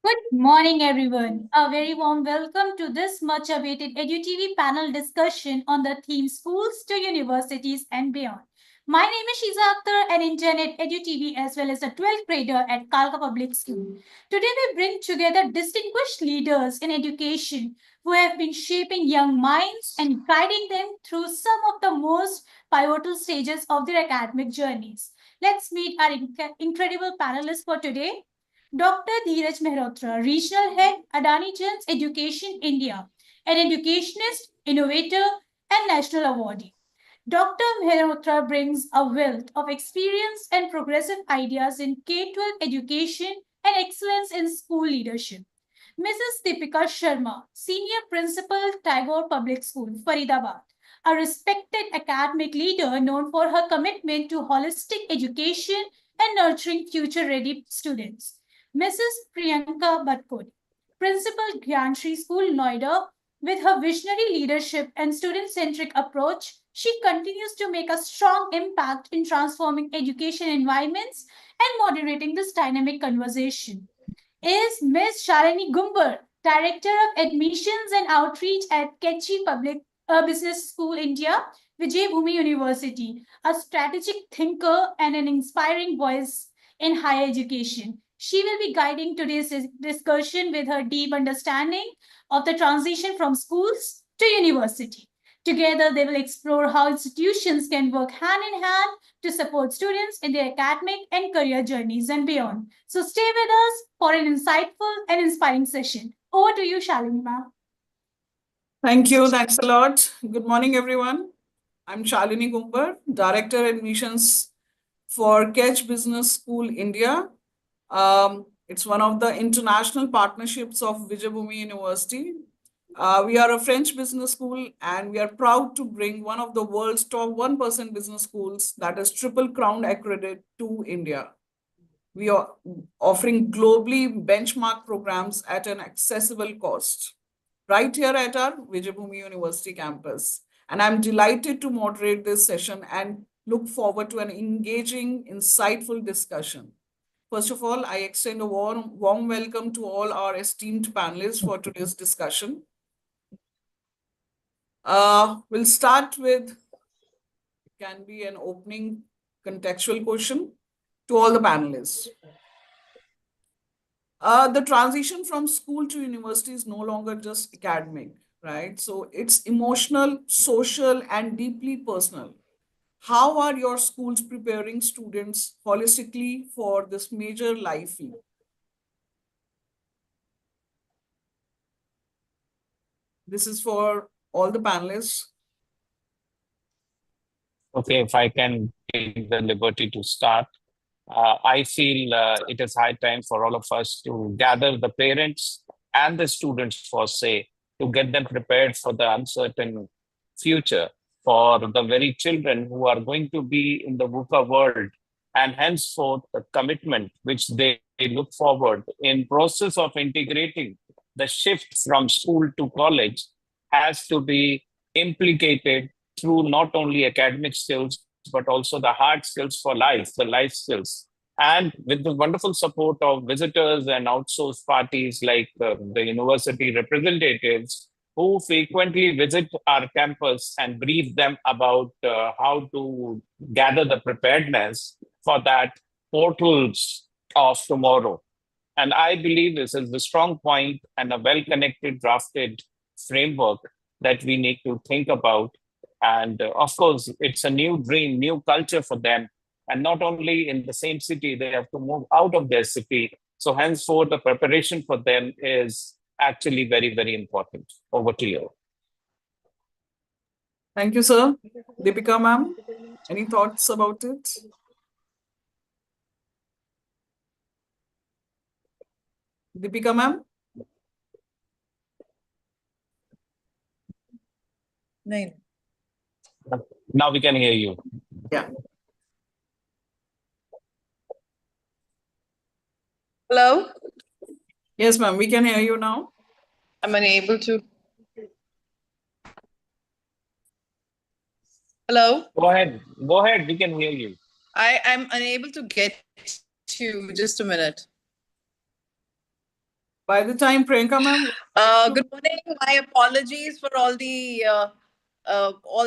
Good morning, everyone. A very warm welcome to this much awaited EduTV panel discussion on the theme Schools to Universities and Beyond. My name is Shiza Akhtar, an intern at EduTV as well as a 12th grader at Kalka Public School. Today, we bring together distinguished leaders in education who have been shaping young minds and guiding them through some of the most pivotal stages of their academic journeys. Let's meet our incredible panelists for today. Dr. Dheeraj Mehrotra, Regional Head, Adani Jans Education India, an educationist, innovator, and national awardee. Dr. Mehrotra brings a wealth of experience and progressive ideas in K-12 education and excellence in school leadership. Mrs. Deepika Sharma, Senior Principal, Tagore Public School, Faridabad, a respected academic leader known for her commitment to holistic education and nurturing future-ready students. Mrs. Priyanka Batkodi, Principal Gyanshri School, Noida, with her visionary leadership and student-centric approach, she continues to make a strong impact in transforming education environments and moderating this dynamic conversation. Is Ms. Shalini Gumbar, Director of Admissions and Outreach at Kechi Public Business School, India, Vijay Bhumi University, a strategic thinker and an inspiring voice in higher education. She will be guiding today's discussion with her deep understanding of the transition from schools to university. Together, they will explore how institutions can work hand in hand to support students in their academic and career journeys and beyond. So stay with us for an insightful and inspiring session. Over to you, Shalini ma'am. Thank you. Thanks a lot. Good morning, everyone. I'm Shalini Gumbar, Director Admissions for Ketch Business School, India. It's one of the international partnerships of Vijay Bhumi University. We are a French business school and we are proud to bring one of the world's top 1% business schools that is Triple Crown accredited to India. We are offering globally benchmark programs at an accessible cost right here at our Vijay Bhumi University campus. And I'm delighted to moderate this session and look forward to an engaging, insightful discussion. First of all, I extend a warm welcome to all our esteemed panelists for today's discussion. We'll start with, it can be an opening contextual question to all the panelists. The transition from school to university is no longer just academic, right? So it's emotional, social, and deeply personal. How are your schools preparing students holistically for this major life event? This is for all the panelists. Okay, if I can take the liberty to start. I feel it is high time for all of us to gather the parents and the students for say, to get them prepared for the uncertain future for the very children who are going to be in the VUCA world, and henceforth the commitment which they look forward in process of integrating the shift from school to college has to be implicated through not only academic skills, but also the hard skills for life, the life skills. And with the wonderful support of visitors and outsourced parties like the university representatives who frequently visit our campus and brief them about how to gather the preparedness for that portals of tomorrow. And I believe this is the strong point and a well-connected, drafted framework that we need to think about. And of course, it's a new dream, new culture for them. And not only in the same city, they have to move out of their city. So henceforth, the preparation for them is actually very, very important. Over to you. Thank you, sir. Deepika ma'am, any thoughts about it? Deepika ma'am? No. Now we can hear you. Yeah. Hello? Yes, ma'am, we can hear you now. I'm unable to. Hello? Go ahead, we can hear you. I'm unable to get to just a minute. By the time Priyanka ma'am, Good morning. My apologies for all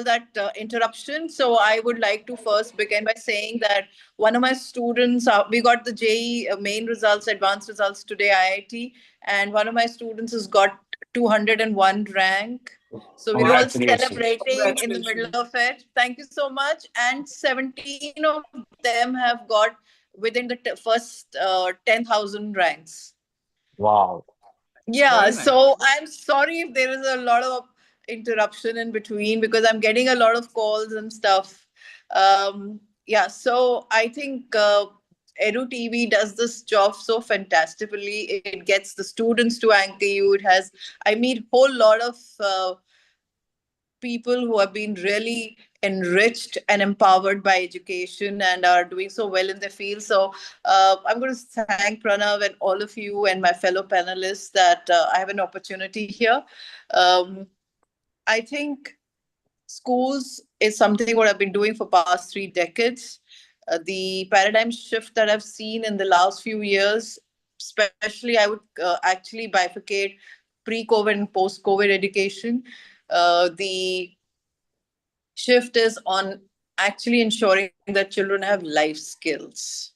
that interruption. So I would like to first begin by saying that one of my students, we got the JEE main results, advanced results today, IIT, and one of my students has got 201 rank. So we're all Congratulations. celebrating in the middle congratulations. of it. Thank you so much. And 17 of them have got within the first 10,000 ranks. Wow. Yeah, Very nice. so I'm sorry if there is a lot of interruption in between because I'm getting a lot of calls and stuff. Yeah, so I think Edu TV does this job so fantastically. It gets the students to anchor you. It has, I meet whole lot of people who have been really enriched and empowered by education and are doing so well in their field. So I'm going to thank Pranav and all of you and my fellow panelists that I have an opportunity here. Um, I think schools is something what I've been doing for past 3 decades. The paradigm shift that I've seen in the last few years, especially I would actually bifurcate pre-COVID and post-COVID education. The shift is on actually ensuring that children have life skills.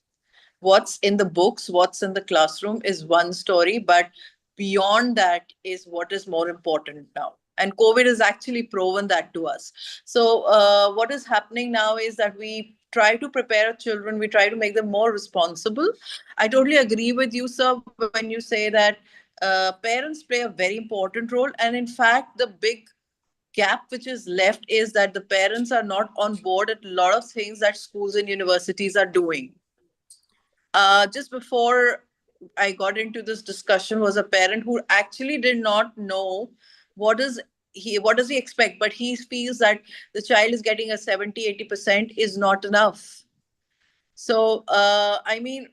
What's in the books, what's in the classroom is one story, but beyond that is what is more important now. And COVID has actually proven that to us. So, what is happening now is that we try to prepare our children, we try to make them more responsible. I totally agree with you, sir, when you say that parents play a very important role. And in fact, the big gap which is left is that the parents are not on board at a lot of things that schools and universities are doing. Just before I got into this discussion was a parent who actually did not know what is what does he expect, but he feels that the child is getting a 70-80% is not enough. So I mean,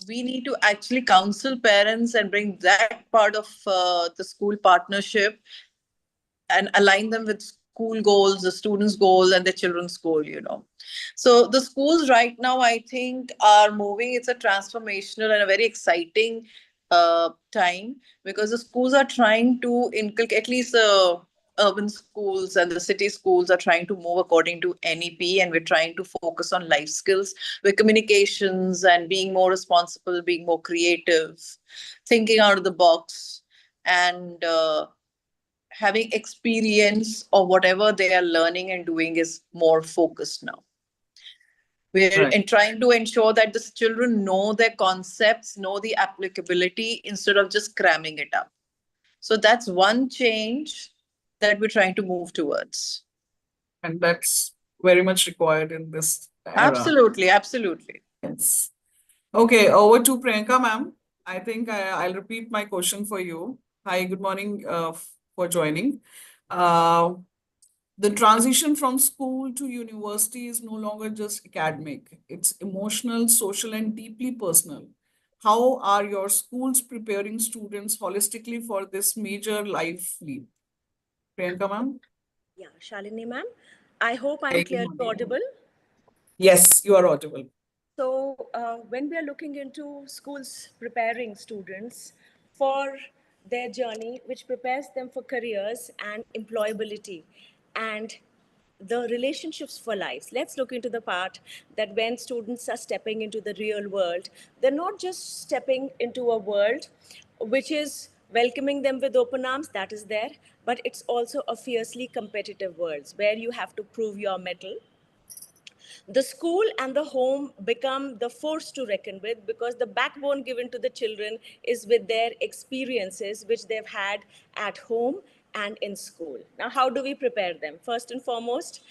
we need to actually counsel parents and bring that part of the school partnership and align them with school goals, the students' goal, and the children's goal. So the schools right now, I think, are moving. It's a transformational and a very exciting time because the schools are trying to inculcate, at least the urban schools and the city schools are trying to move according to NEP, and we're trying to focus on life skills with communications and being more responsible, being more creative, thinking out of the box, and having experience or whatever they are learning and doing is more focused now. We're Right. trying to ensure that the children know their concepts, know the applicability instead of just cramming it up. So that's one change that we're trying to move towards. And that's very much required in this era. Absolutely, absolutely. Yes. Okay, over to Priyanka ma'am. I think I'll repeat my question for you. Hi, good morning for joining. The transition from school to university is no longer just academic. It's emotional, social, and deeply personal. How are your schools preparing students holistically for this major life leap? Priyanka ma'am? Yeah, Shalini ma'am. I hope I'm Hi, good clearly morning. audible. Yes, you are audible. So, when we are looking into schools preparing students for their journey, which prepares them for careers and employability and the relationships for lives, let's look into the part that when students are stepping into the real world, they're not just stepping into a world which is welcoming them with open arms, that is there, but it's also a fiercely competitive world where you have to prove your mettle. The school and the home become the force to reckon with because the backbone given to the children is with their experiences which they've had at home and in school. Now, how do we prepare them? First and foremost,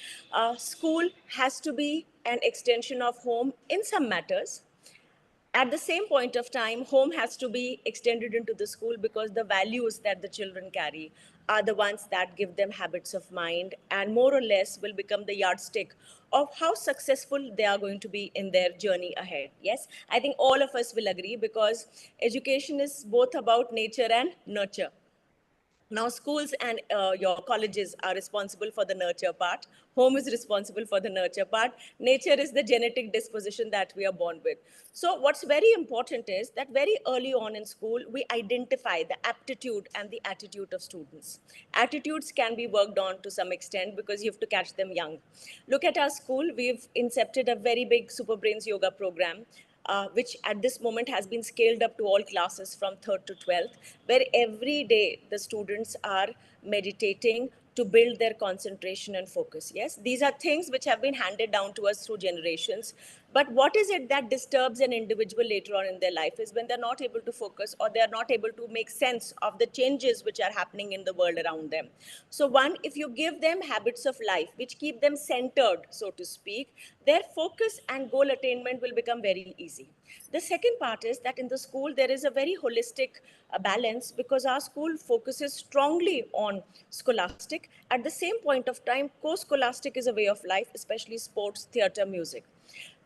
school has to be an extension of home in some matters. At the same point of time, home has to be extended into the school because the values that the children carry are the ones that give them habits of mind and more or less will become the yardstick of how successful they are going to be in their journey ahead. Yes, I think all of us will agree because education is both about nature and nurture. Now, schools and your colleges are responsible for the nurture part. Home is responsible for the nurture part. Nature is the genetic disposition that we are born with. So, what's very important is that very early on in school, we identify the aptitude and the attitude of students. Attitudes can be worked on to some extent because you have to catch them young. Look at our school, we've incepted a very big Super Brains yoga program. Which at this moment has been scaled up to all classes from 3rd to 12th, where every day the students are meditating to build their concentration and focus. Yes, these are things which have been handed down to us through generations. But what is it that disturbs an individual later on in their life is when they're not able to focus or they're not able to make sense of the changes which are happening in the world around them. So one, if you give them habits of life which keep them centered, so to speak, their focus and goal attainment will become very easy. The second part is that in the school, there is a very holistic balance because our school focuses strongly on scholastic. At the same point of time, co-scholastic is a way of life, especially sports, theater, music.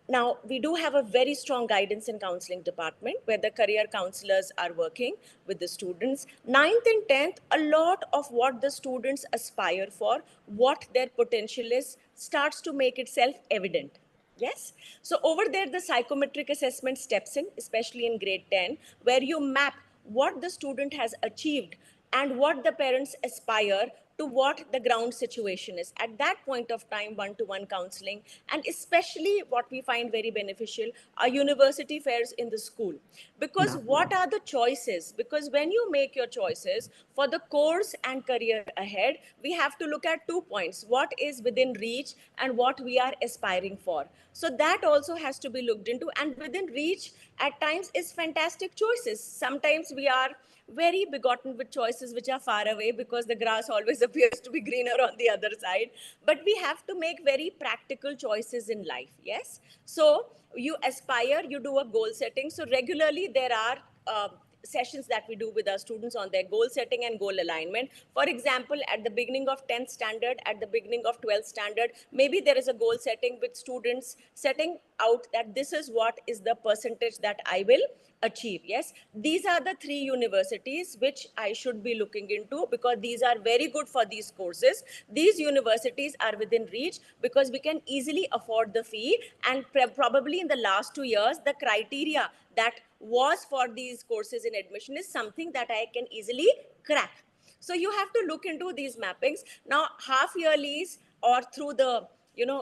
Now, we do have a very strong guidance and counseling department where the career counselors are working with the students. 9th and 10th, a lot of what the students aspire for, what their potential is, starts to make itself evident. Yes. So over there, the psychometric assessment steps in, especially in grade 10, where you map what the student has achieved and what the parents aspire to what the ground situation is. At that point of time, one-to-one counseling, and especially what we find very beneficial are university fairs in the school. Because what are the choices? Because when you make your choices for the course and career ahead, we have to look at 2 points. What is within reach and what we are aspiring for. So that also has to be looked into, and within reach at times is fantastic choices. Sometimes we are very begotten with choices which are far away because the grass always appears to be greener on the other side. But we have to make very practical choices in life. Yes. So you aspire, you do a goal setting. So regularly there are sessions that we do with our students on their goal setting and goal alignment. For example, at the beginning of 10th standard, at the beginning of 12th standard, maybe there is a goal setting with students setting out that this is what is the percentage that I will achieve. Yes, these are the 3 universities which I should be looking into because these are very good for these courses. These universities are within reach because we can easily afford the fee, and probably in the last 2 years, the criteria that was for these courses in admission is something that I can easily crack. So you have to look into these mappings. Now, half yearlies or through the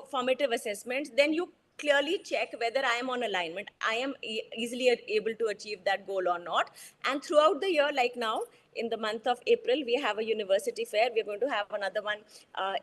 formative assessments, then you clearly check whether I am on alignment, I am easily able to achieve that goal or not. And throughout the year, like now, in the month of April, we have a university fair. We're going to have another one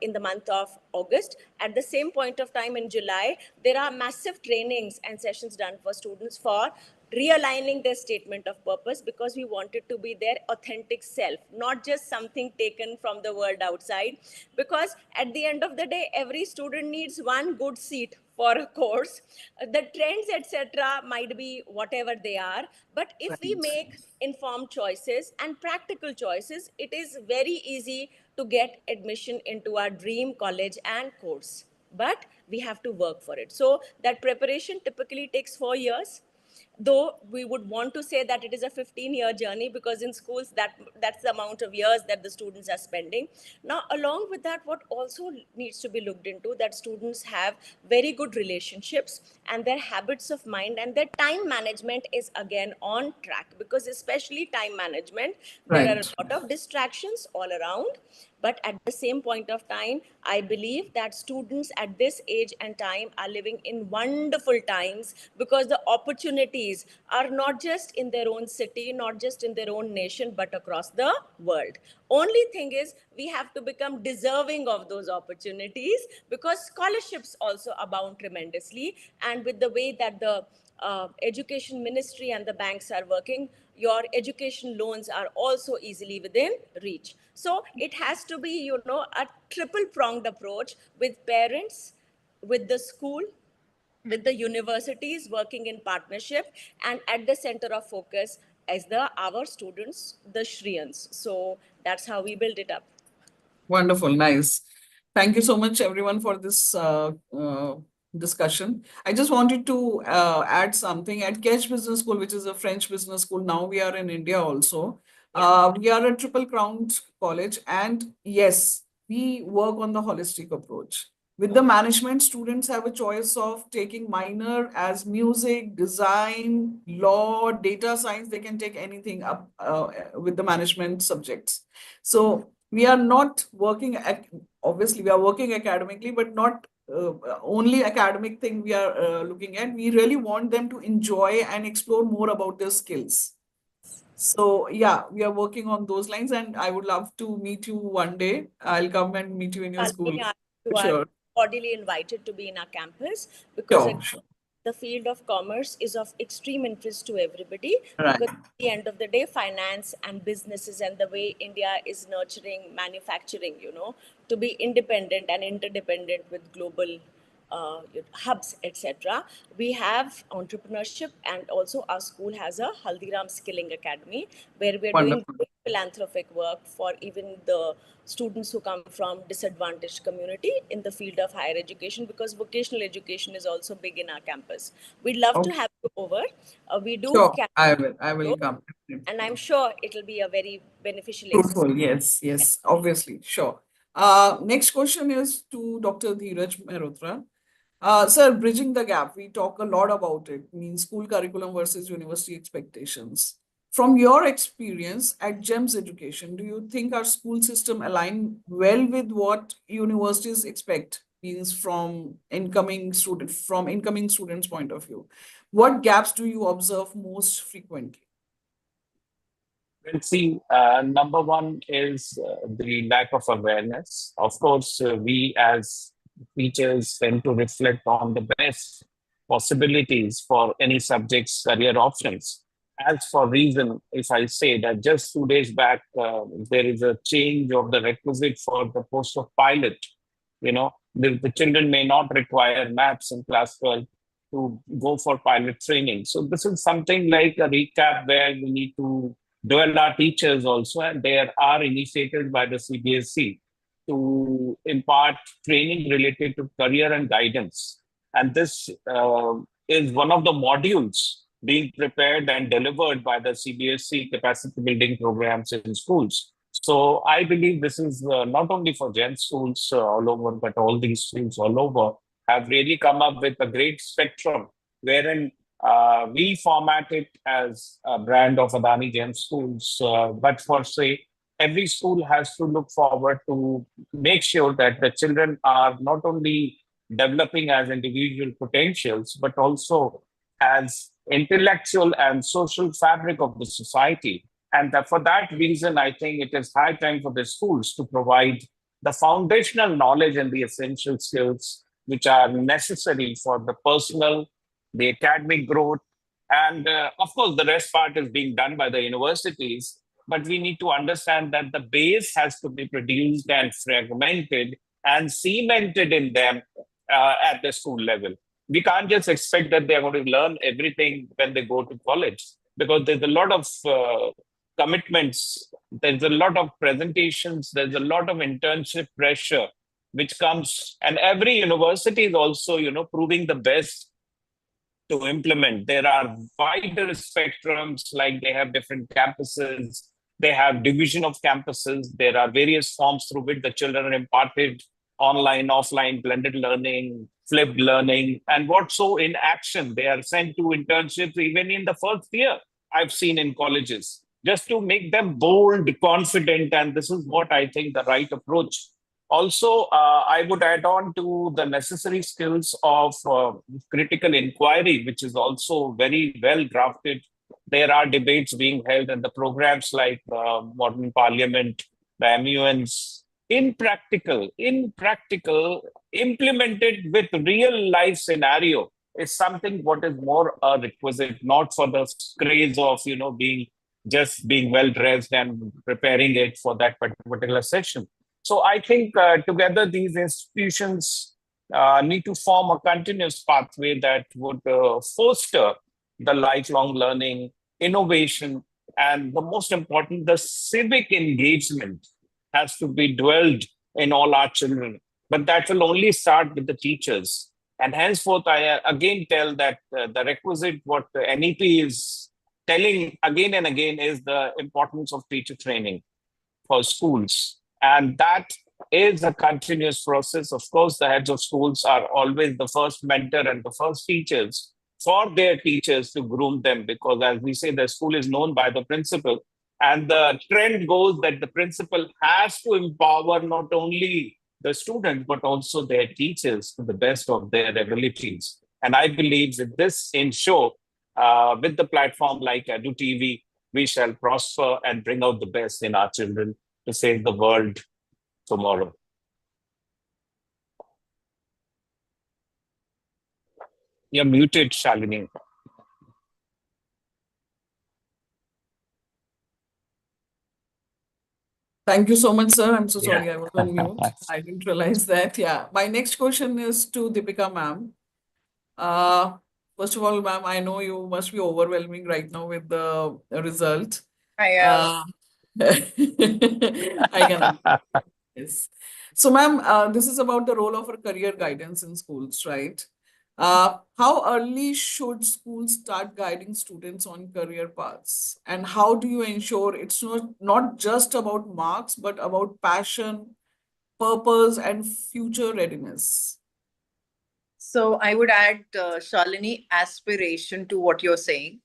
in the month of August. At the same point of time in July, there are massive trainings and sessions done for students for realigning their statement of purpose because we want it to be their authentic self, not just something taken from the world outside. Because at the end of the day, every student needs one good seat for a course. The trends, etc., might be whatever they are. But if we make informed choices and practical choices, it is very easy to get admission into our dream college and course. But we have to work for it. So that preparation typically takes 4 years. Though we would want to say that it is a 15-year journey because in schools that's the amount of years that the students are spending. Now, along with that, what also needs to be looked into that students have very good relationships and their habits of mind and their time management is again on track, because especially time management, there are a lot of distractions all around. But at the same point of time, I believe that students at this age and time are living in wonderful times because the opportunities are not just in their own city, not just in their own nation, but across the world. Only thing is, we have to become deserving of those opportunities because scholarships also abound tremendously. And with the way that the education ministry and the banks are working, your education loans are also easily within reach. So it has to be, a triple pronged approach with parents, with the school, with the universities working in partnership, and at the center of focus as our students, the Shriyans. So that's how we build it up. Wonderful, nice. Thank you so much, everyone, for this discussion. I just wanted to add something. At Catch Business School, which is a French business school, now we are in India also. We are a triple crowned college, and yes, we work on the holistic approach. With the management, students have a choice of taking minor as music, design, law, data science. They can take anything up with the management subjects. So we are not working, obviously, we are working academically, but not only academic thing we are looking at. We really want them to enjoy and explore more about their skills. So yeah, we are working on those lines, and I would love to meet you one day. I'll come and meet you in your school. You are Sure. cordially invited to be in our campus because Sure. the field of commerce is of extreme interest to everybody. Right. Because at the end of the day, finance and businesses and the way India is nurturing manufacturing, to be independent and interdependent with global hubs, etc. We have entrepreneurship, and also our school has a Haldiram Skilling Academy where we're doing Wonderful. great philanthropic work for even the students who come from disadvantaged community in the field of higher education, because vocational education is also big in our campus. We'd love to Okay. have you over. We do Sure. camp- I will come. and I'm sure it'll be a very beneficial Fruitful. experience. Yes, obviously. Sure. Next question is to Dr. Dheeraj Mehrotra. Sir, bridging the gap, we talk a lot about it, means school curriculum versus university expectations. From your experience at GEMS Education, do you think our school system align well with what universities expect, means from incoming students' point of view? What gaps do you observe most frequently? Well, see, number one is the lack of awareness. Of course, we as teachers tend to reflect on the best possibilities for any subject's career options. As for reason, if I say that just 2 days back, there is a change of the requisite for the post of pilot. The children may not require maths in class 12 to go for pilot training. So this is something like a recap where we need to dwell our teachers also, and there are initiatives by the CBSE to impart training related to career and guidance. And this is one of the modules being prepared and delivered by the CBSE capacity building programs in schools. So I believe this is not only for GEM schools all over, but all these schools all over have really come up with a great spectrum wherein we format it as a brand of Adani GEM schools, but for say, every school has to look forward to make sure that the children are not only developing as individual potentials, but also as intellectual and social fabric of the society. And for that reason, I think it is high time for the schools to provide the foundational knowledge and the essential skills which are necessary for the personal, the academic growth, and of course, the rest part is being done by the universities. But we need to understand that the base has to be produced and fragmented and cemented in them at the school level. We can't just expect that they're going to learn everything when they go to college, because there's a lot of commitments, there's a lot of presentations, there's a lot of internship pressure which comes, and every university is also, proving the best to implement. There are wider spectrums, like they have different campuses, they have division of campuses, there are various forms through which the children are imparted, online, offline, blended learning, flipped learning, and what so in action. They are sent to internships even in the first year, I've seen in colleges, just to make them bold, confident, and this is what I think the right approach. Also, I would add on to the necessary skills of critical inquiry, which is also very well drafted. There are debates being held in the programs like Modern Parliament, the MUNs, in practical, implemented with real life scenario is something what is more a requisite, not for the craze of, being well dressed and preparing it for that particular session. So I think together these institutions need to form a continuous pathway that would foster the lifelong learning, innovation, and the most important, the civic engagement has to be dwelled in all our children. But that will only start with the teachers. And henceforth, I again tell that the requisite what the NEP is telling again and again is the importance of teacher training for schools. And that is a continuous process. Of course, the heads of schools are always the first mentor and the first teachers for their teachers to groom them, because as we say, the school is known by the principal. And the trend goes that the principal has to empower not only the students, but also their teachers to the best of their abilities. And I believe with this ensure, with the platform like EduTV, we shall prosper and bring out the best in our children to save the world tomorrow. You're muted, Shalini. Thank you so much, sir. I'm so sorry, Yeah. I was on mute. I didn't realize that. Yeah. My next question is to Deepika ma'am. First of all, ma'am, I know you must be overwhelming right now with the result. I am. I can. Yes. So, ma'am, this is about the role of our career guidance in schools, right? How early should schools start guiding students on career paths? And how do you ensure it's not just about marks, but about passion, purpose, and future readiness? So I would add, Shalini, aspiration to what you're saying.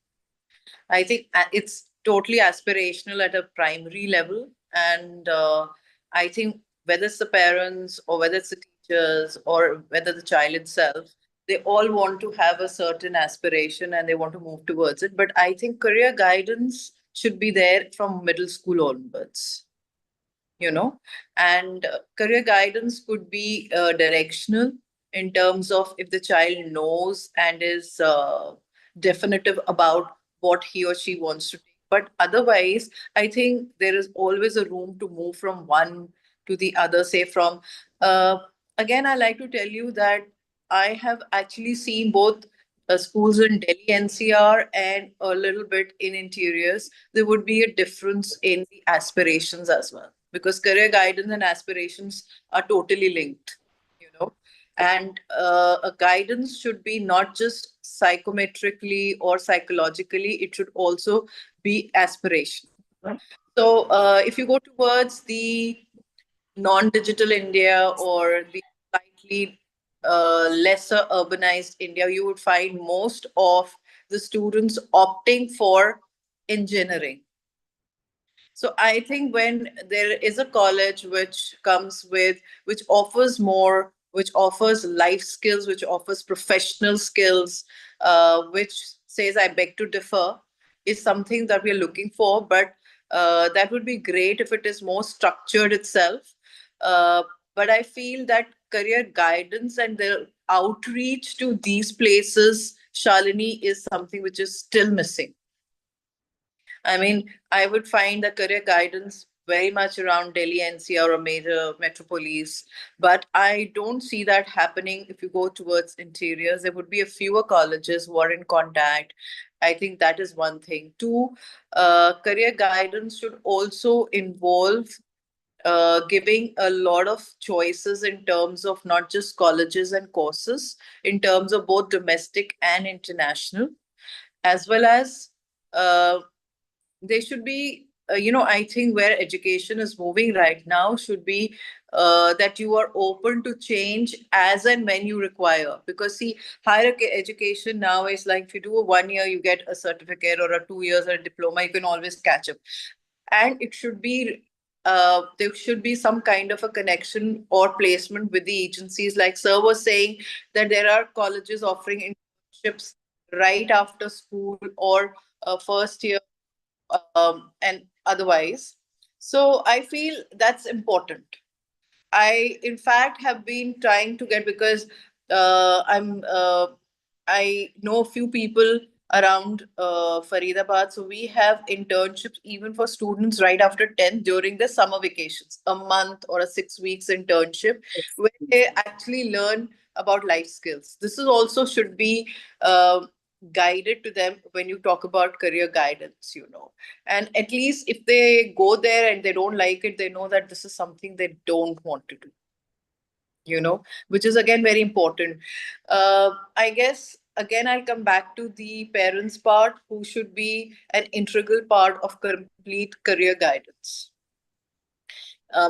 I think it's totally aspirational at a primary level. And I think whether it's the parents or whether it's the teachers or whether the child itself, they all want to have a certain aspiration and they want to move towards it. But I think career guidance should be there from middle school onwards, and career guidance could be directional in terms of if the child knows and is definitive about what he or she wants to take. But otherwise, I think there is always a room to move from one to the other. Say from uh, again, I like to tell you that I have actually seen both schools in Delhi NCR and a little bit in interiors. There would be a difference in the aspirations as well, because career guidance and aspirations are totally linked, and a guidance should be not just psychometrically or psychologically, it should also be aspirational. So if you go towards the non-digital India or the slightly lesser urbanized India, you would find most of the students opting for engineering. So I think when there is a college which comes with, which offers more, which offers life skills, which offers professional skills, which says, I beg to differ, is something that we're looking for. But that would be great if it is more structured itself. But I feel that career guidance and the outreach to these places, Shalini, is something which is still missing. I mean, I would find the career guidance very much around Delhi NCR or major metropolis, but I don't see that happening. If you go towards interiors, there would be a fewer colleges who are in contact. I think that is one thing. Two, career guidance should also involve giving a lot of choices in terms of not just colleges and courses, in terms of both domestic and international, as well as there should be, I think where education is moving right now should be that you are open to change as and when you require. Because see, higher education now is like, if you do a 1 year, you get a certificate, or a 2 years or a diploma, you can always catch up. And it should be, there should be some kind of a connection or placement with the agencies. Like sir was saying, that there are colleges offering internships right after school or first year, and otherwise. So I feel that's important. I, in fact, have been trying to get, because I know a few people around Faridabad. So we have internships even for students right after 10th during the summer vacations, a month or a 6 weeks internship where they actually learn about life skills. This is also should be guided to them when you talk about career guidance, and at least if they go there and they don't like it, they know that this is something they don't want to do, which is again very important. I guess again, I'll come back to the parents part, who should be an integral part of complete career guidance.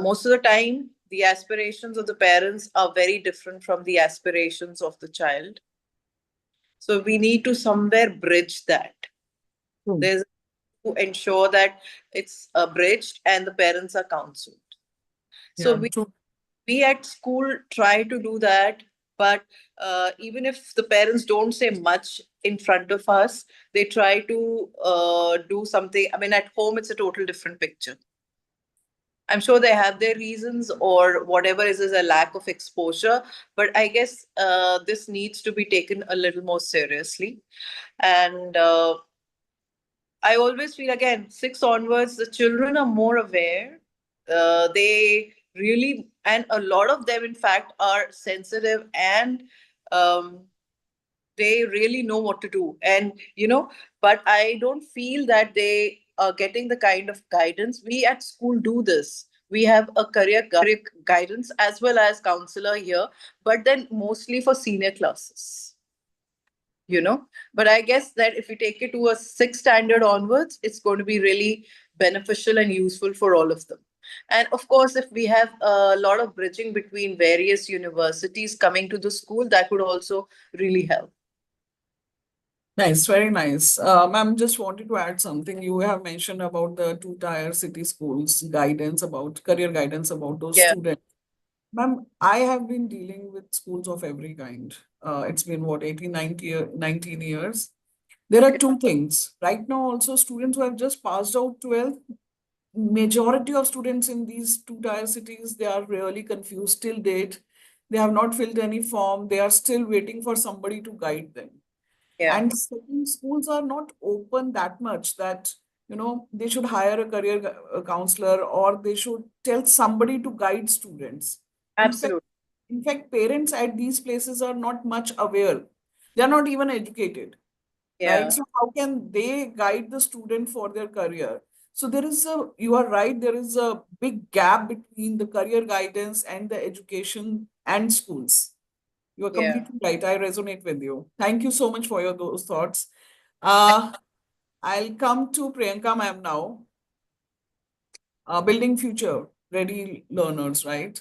Most of the time, the aspirations of the parents are very different from the aspirations of the child. So we need to somewhere bridge that. There's to ensure that it's bridged and the parents are counseled. So we at school try to do that, but even if the parents don't say much in front of us, they try to do something. I mean, at home, it's a total different picture. I'm sure they have their reasons, or whatever is a lack of exposure, but I guess this needs to be taken a little more seriously. And I always feel, again, 6 onwards, the children are more aware. They really, and a lot of them, in fact, are sensitive, and they really know what to do. And, but I don't feel that they are getting the kind of guidance. We at school do this. We have a career guidance as well as counselor here, but then mostly for senior classes. But I guess that if you take it to a 6th standard onwards, it's going to be really beneficial and useful for all of them. And of course, if we have a lot of bridging between various universities coming to the school, that would also really help. Nice, very nice. Ma'am, just wanted to add something. You have mentioned about the 2-tier city schools guidance, about career guidance about those students. Ma'am, I have been dealing with schools of every kind. It's been what, 18, 19 years. There are two things. Right now, also students who have just passed out 12th, majority of students in these 2-tier cities, they are really confused till date. They have not filled any form. They are still waiting for somebody to guide them. And second, schools are not open that much that, they should hire a career counselor, or they should tell somebody to guide students. Absolutely. In fact, parents at these places are not much aware. They are not even educated. Right? So how can they guide the student for their career? So you are right, there is a big gap between the career guidance and the education and schools. You are completely right. I resonate with you. Thank you so much for those thoughts. I'll come to Priyanka ma'am now. Building future ready learners, right?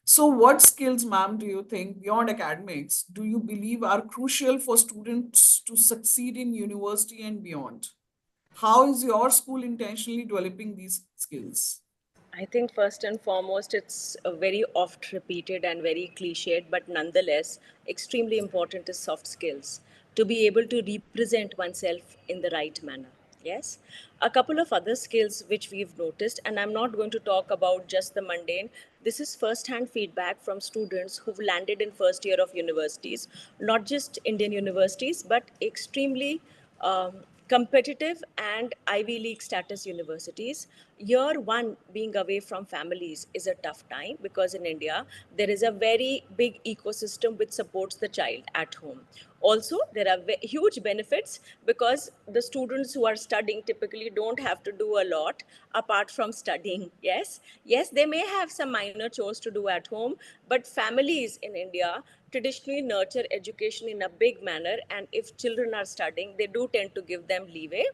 So what skills, ma'am, do you think beyond academics do you believe are crucial for students to succeed in university and beyond? How is your school intentionally developing these skills? I think first and foremost, it's a very oft repeated and very cliched, but nonetheless, extremely important is soft skills to be able to represent oneself in the right manner. Yes. A couple of other skills which we've noticed, and I'm not going to talk about just the mundane. This is first-hand feedback from students who've landed in first year of universities, not just Indian universities, but extremely competitive and Ivy League status universities. Year one, being away from families is a tough time, because in India, there is a very big ecosystem which supports the child at home. Also, there are huge benefits, because the students who are studying typically don't have to do a lot apart from studying. Yes, they may have some minor chores to do at home, but families in India traditionally nurture education in a big manner, and if children are studying, they do tend to give them leeway.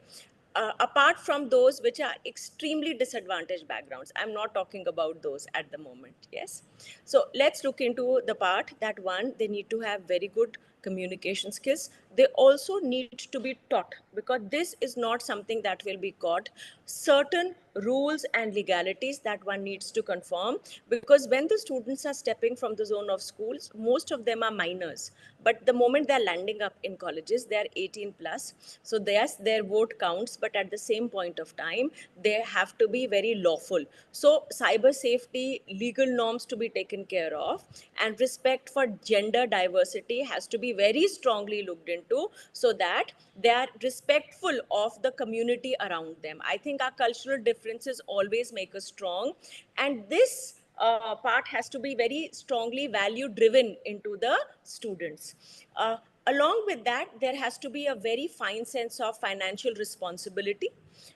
Apart from those which are extremely disadvantaged backgrounds, I'm not talking about those at the moment. Yes. So let's look into the part that, one, they need to have very good communication skills. They also need to be taught, because this is not something that will be caught. Certain rules and legalities that one needs to conform, because when the students are stepping from the zone of schools, most of them are minors, but the moment they're landing up in colleges, they're 18 plus. So yes, their vote counts, but at the same point of time, they have to be very lawful. So cyber safety, legal norms to be taken care of, and respect for gender diversity has to be very strongly looked into, so that they are respectful of the community around them. I think our cultural differences always make us strong, and this part has to be very strongly value driven into the students. Along with that, there has to be a very fine sense of financial responsibility,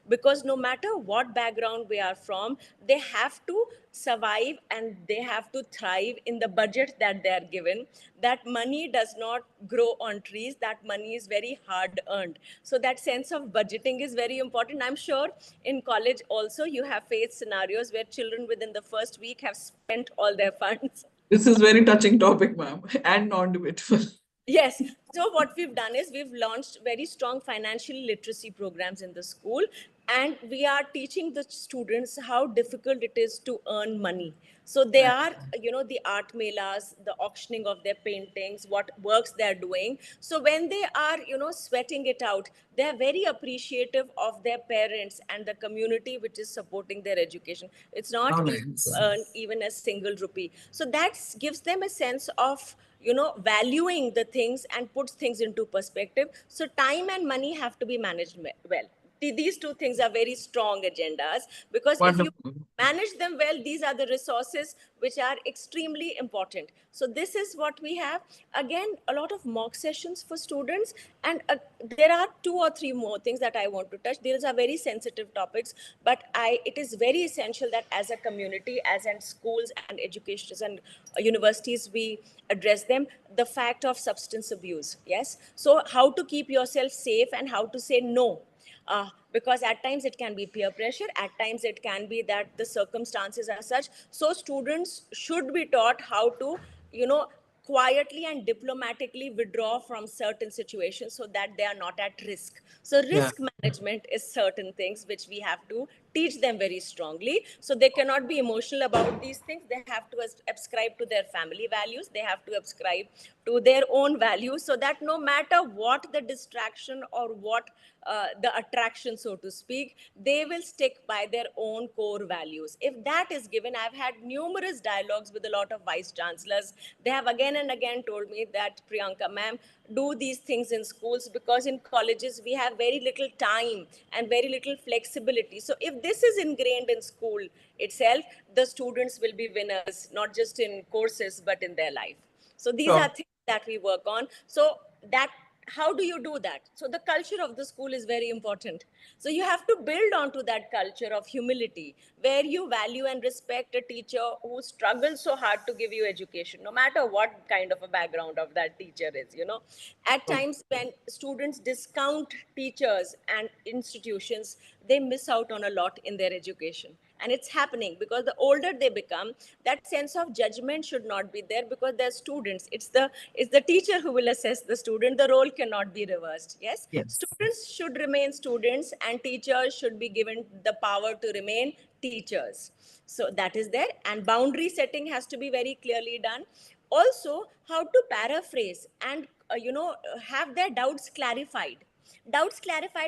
because no matter what background we are from, they have to survive and they have to thrive in the budget that they are given. That money does not grow on trees, that money is very hard earned. So that sense of budgeting is very important. I'm sure in college also you have faced scenarios where children within the first week have spent all their funds. This is very touching topic, ma'am, and non-debatable. Yes. So what we've done is we've launched very strong financial literacy programs in the school, and we are teaching the students how difficult it is to earn money. So they are, the art melas, the auctioning of their paintings, what works they're doing. So when they are, sweating it out, they're very appreciative of their parents and the community which is supporting their education. It's not All easy right. to earn even a single rupee. So that gives them a sense of valuing the things and puts things into perspective. So time and money have to be managed well. These two things are very strong agendas, because if you Wonderful. manage them well, these are the resources which are extremely important. So this is what we have. Again, a lot of mock sessions for students, and there are 2 or 3 more things that I want to touch. These are very sensitive topics, but it is very essential that as a community, as in schools and educations and universities, we address them. The fact of substance abuse, yes. So how to keep yourself safe and how to say no. Because at times it can be peer pressure, at times it can be that the circumstances are such. So students should be taught how to, quietly and diplomatically withdraw from certain situations so that they are not at risk. So risk management is certain things which we have to teach them very strongly. So they cannot be emotional about these things. They have to ascribe to their family values. They have to ascribe to their own values, so that no matter what the distraction or what the attraction, so to speak, they will stick by their own core values. If that is given, I've had numerous dialogues with a lot of vice chancellors. They have again and again told me that, Priyanka ma'am, do these things in schools, because in colleges we have very little time and very little flexibility. So if this is ingrained in school itself, the students will be winners, not just in courses, but in their life. So these are things that we work on. So that, how do you do that? So the culture of the school is very important. So you have to build onto that culture of humility, where you value and respect a teacher who struggles so hard to give you education, no matter what kind of a background of that teacher is. At times when students discount teachers and institutions, they miss out on a lot in their education. And it's happening because the older they become, that sense of judgment should not be there, because they're students. It's the teacher who will assess the student. The role cannot be reversed. Yes. Students should remain students, and teachers should be given the power to remain teachers. So that is there. And boundary setting has to be very clearly done. Also, how to paraphrase and have their doubts clarified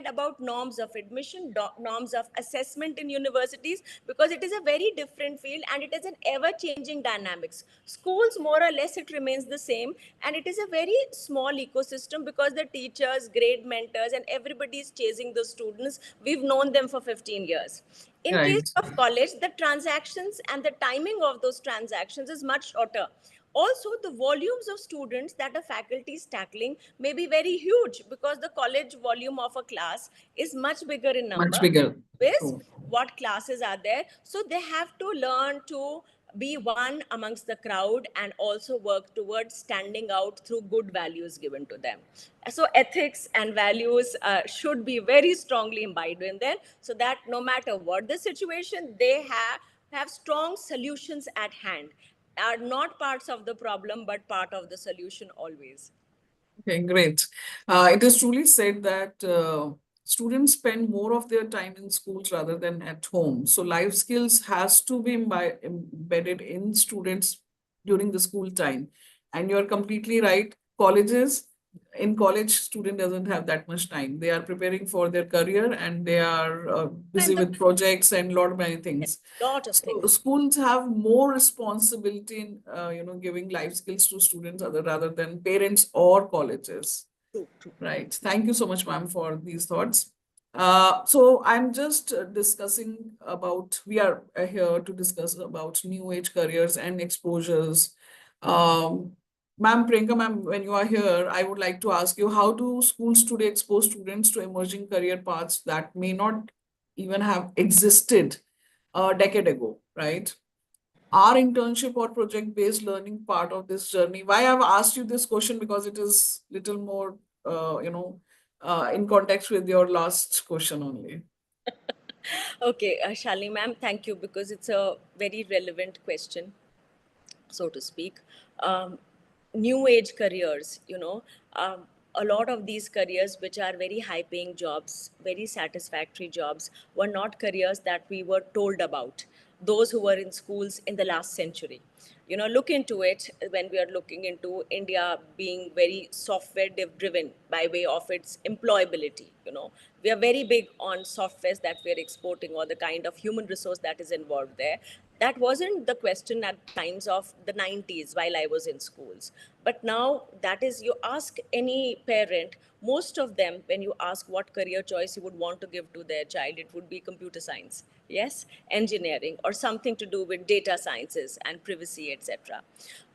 about norms of admission, norms of assessment in universities, because it is a very different field and it is an ever-changing dynamics. Schools, more or less, it remains the same, and it is a very small ecosystem, because the teachers, grade mentors, and everybody is chasing the students. We've known them for 15 years. In case of college, the transactions and the timing of those transactions is much shorter. Also, the volumes of students that a faculty is tackling may be very huge, because the college volume of a class is much bigger in number. Much bigger. With what classes are there. So they have to learn to be one amongst the crowd and also work towards standing out through good values given to them. So ethics and values should be very strongly imbibed in them, so that no matter what the situation, they have strong solutions at hand. Are not parts of the problem, but part of the solution always. Okay, great. It is truly said that students spend more of their time in schools rather than at home. So life skills has to be embedded in students during the school time. And you're completely right. In college, student doesn't have that much time. They are preparing for their career, and they are busy with projects and lot many things. So schools have more responsibility in giving life skills to students rather than parents or colleges. True. Right. Thank you so much, ma'am, for these thoughts. So I'm just discussing about, we are here to discuss about new age careers and exposures. Ma'am, Priyanka, ma'am, when you are here, I would like to ask you, how do schools today expose students to emerging career paths that may not even have existed a decade ago, right? Are internship or project-based learning part of this journey? Why I've asked you this question, because it is little more, in context with your last question only. Okay, Shalini ma'am, thank you, because it's a very relevant question, so to speak. New age careers, a lot of these careers, which are very high paying jobs, very satisfactory jobs, were not careers that we were told about, those who were in schools in the last century. Look into it when we are looking into India being very software driven by way of its employability. We are very big on softwares that we are exporting, or the kind of human resource that is involved there. That wasn't the question at times of the 90s while I was in schools. But now that is, you ask any parent, most of them, when you ask what career choice you would want to give to their child, it would be computer science, yes, engineering, or something to do with data sciences and privacy, etc.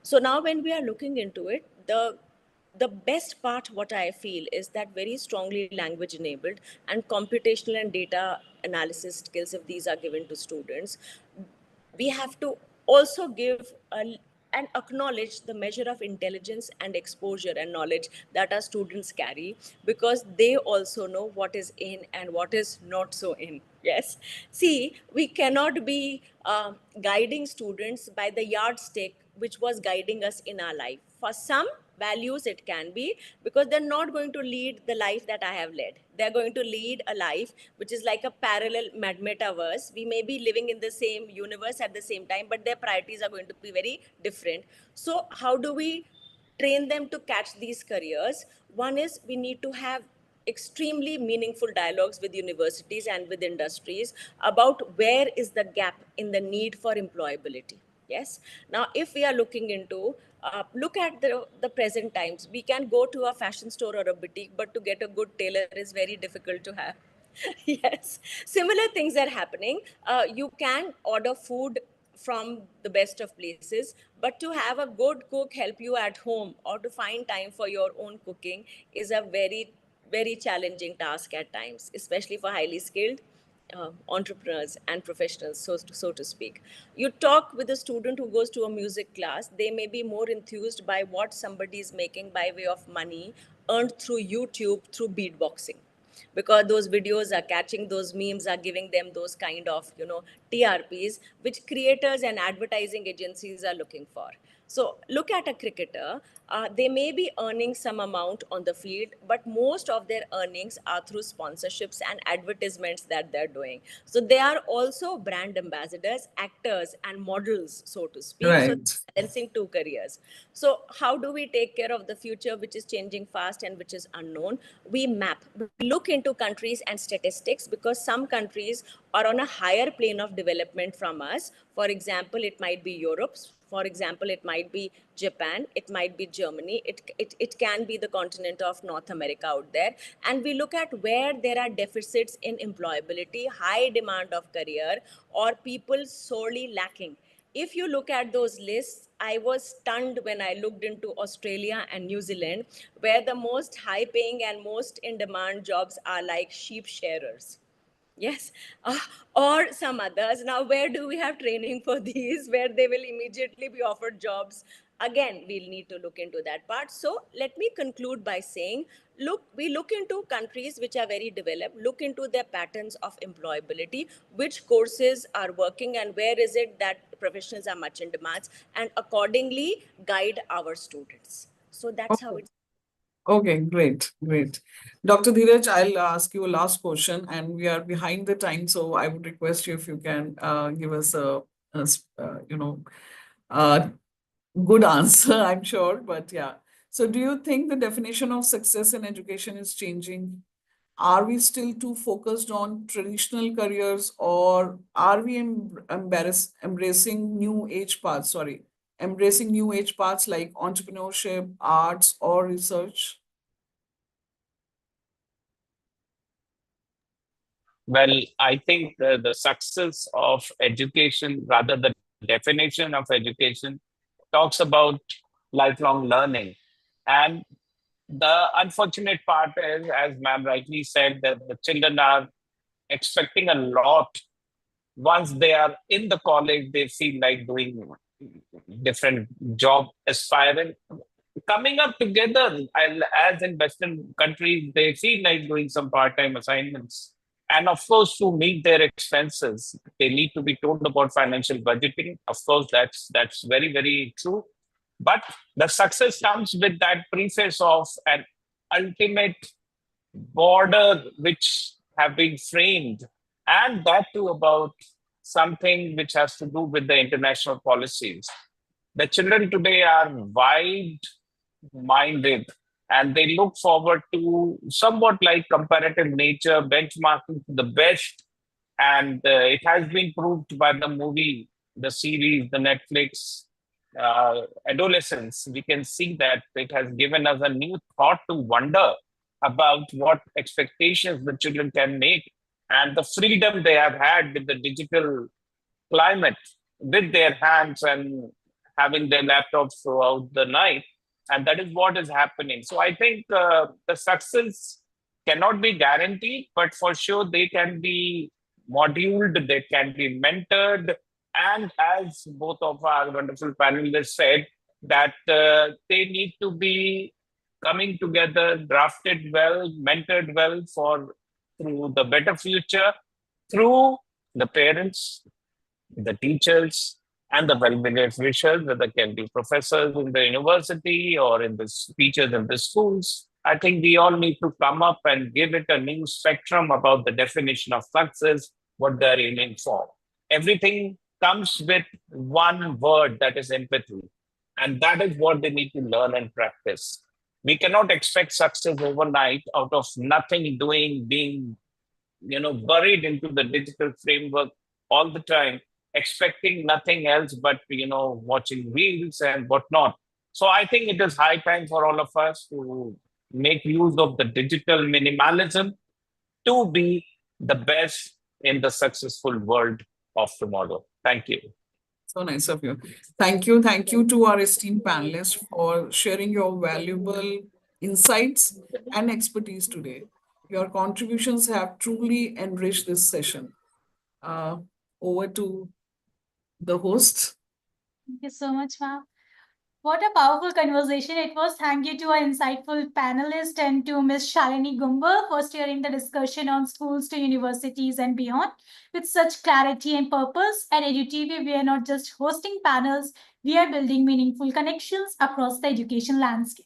So now when we are looking into it, the best part, what I feel, is that very strongly language enabled and computational and data analysis skills, if these are given to students, we have to also give and acknowledge the measure of intelligence and exposure and knowledge that our students carry, because they also know what is in and what is not so in. Yes. See, we cannot be guiding students by the yardstick which was guiding us in our life. For some values it can be, because they're not going to lead the life that I have led. They're going to lead a life which is like a parallel metaverse. We may be living in the same universe at the same time, but their priorities are going to be very different. So how do we train them to catch these careers? One is, we need to have extremely meaningful dialogues with universities and with industries about where is the gap in the need for employability. Yes. Now, if we are looking into, look at the present times, we can go to a fashion store or a boutique, but to get a good tailor is very difficult to have. Yes. Similar things are happening. You can order food from the best of places, but to have a good cook help you at home, or to find time for your own cooking, is a very, very challenging task at times, especially for highly skilled entrepreneurs and professionals, so to speak. You talk with a student who goes to a music class, they may be more enthused by what somebody is making by way of money earned through YouTube, through beatboxing, because those videos are catching, those memes are giving them those kind of TRPs, which creators and advertising agencies are looking for. So look at a cricketer. They may be earning some amount on the field, but most of their earnings are through sponsorships and advertisements that they're doing. So they are also brand ambassadors, actors, and models, so to speak. So Right. balancing two careers. So how do we take care of the future, which is changing fast and which is unknown? We map, we look into countries and statistics, because some countries are on a higher plane of development from us. For example, it might be Europe. For example, it might be Japan, it might be Germany, it can be the continent of North America out there. And we look at where there are deficits in employability, high demand of career, or people sorely lacking. If you look at those lists, I was stunned when I looked into Australia and New Zealand, where the most high paying and most in demand jobs are like sheep shearers. Yes, or some others. Now, where do we have training for these, where they will immediately be offered jobs? Again, we'll need to look into that part. So let me conclude by saying, we look into countries which are very developed, look into their patterns of employability, which courses are working, and where is it that professionals are much in demand, and accordingly guide our students. So that's how Okay. it's. Okay, great, great. Dr. Dheeraj, I'll ask you a last question, and we are behind the time, so I would request you if you can give us a good answer, I'm sure, but yeah. So do you think the definition of success in education is changing? Are we still too focused on traditional careers, or are we embracing new age paths? Sorry, embracing new age paths like entrepreneurship, arts, or research? Well, I think the success of education, rather the definition of education, talks about lifelong learning. And the unfortunate part is, as ma'am rightly said, that the children are expecting a lot. Once they are in the college, they feel like doing different job aspiring. Coming up together, as in Western countries, they feel like doing some part-time assignments. And of course, to meet their expenses, they need to be told about financial budgeting. Of course, that's very, very true. But the success comes with that preface of an ultimate border which have been framed, and that too about something which has to do with the international policies. The children today are wide minded and they look forward to somewhat like comparative nature, benchmarking to the best. And it has been proved by the movie, the series, the Netflix adolescence. We can see that it has given us a new thought to wonder about what expectations the children can make and the freedom they have had with the digital climate with their hands and having their laptops throughout the night. And that is what is happening. So I think the success cannot be guaranteed, but for sure they can be moduled, they can be mentored. And as both of our wonderful panelists said, that they need to be coming together, drafted well, mentored well for through the better future, through the parents, the teachers, and the well-behaved wishers, whether it can be professors in the university or in the teachers in the schools. I think we all need to come up and give it a new spectrum about the definition of success, what they're aiming for. Everything comes with one word, that is empathy. And that is what they need to learn and practice. We cannot expect success overnight out of nothing doing, being buried into the digital framework all the time, expecting nothing else but watching reels and whatnot. So I think it is high time for all of us to make use of the digital minimalism to be the best in the successful world of tomorrow. Thank you. So nice of you. Thank you. Thank you to our esteemed panelists for sharing your valuable insights and expertise today. Your contributions have truly enriched this session. Over to the host. Thank you so much, ma'am. What a powerful conversation it was. Thank you to our insightful panelists and to Ms. Shalini Gumbar for steering the discussion on schools to universities and beyond with such clarity and purpose. At EduTV, we are not just hosting panels, we are building meaningful connections across the education landscape.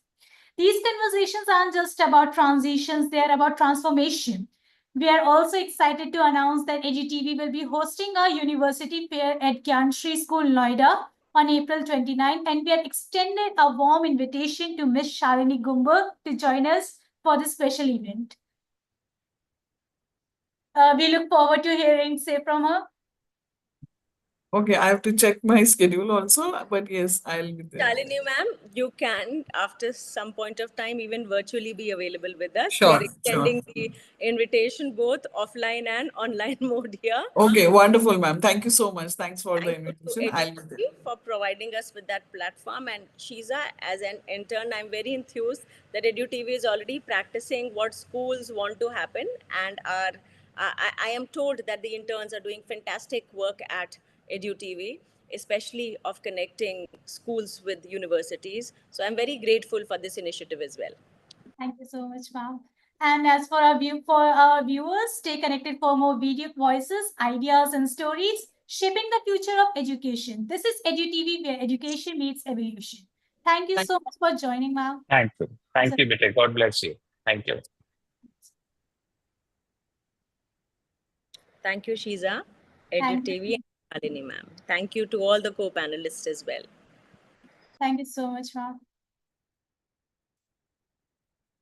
These conversations aren't just about transitions, they are about transformation. We are also excited to announce that EduTV will be hosting a university fair at Gyan Shri School, Noida on April 29th, and we have extended a warm invitation to Ms. Shalini Gumbar to join us for this special event. We look forward to hearing from her. Okay, I have to check my schedule also, but yes, I'll be there. Shalini ma'am, you can, after some point of time, even virtually be available with us. Sure, We're extending the invitation both offline and online mode here. Okay, wonderful, ma'am. Thank you so much. Thanks for the Thank you invitation. to I'll be there. EduTV for providing us with that platform. And Shiza, as an intern, I'm very enthused that EduTV is already practicing what schools want to happen. And I am told that the interns are doing fantastic work at EduTV, especially of connecting schools with universities. So I'm very grateful for this initiative as well. Thank you so much, ma'am. And as for our viewers, stay connected for more video voices, ideas, and stories shaping the future of education. This is EduTV, where education meets evolution. Thank you so much for joining, ma'am. Thank you. Thank you, Bete. God bless you. Thank you. Thank you, Shiza, EduTV, and Shalini ma'am. Thank you to all the co-panelists as well. Thank you so much, ma'am.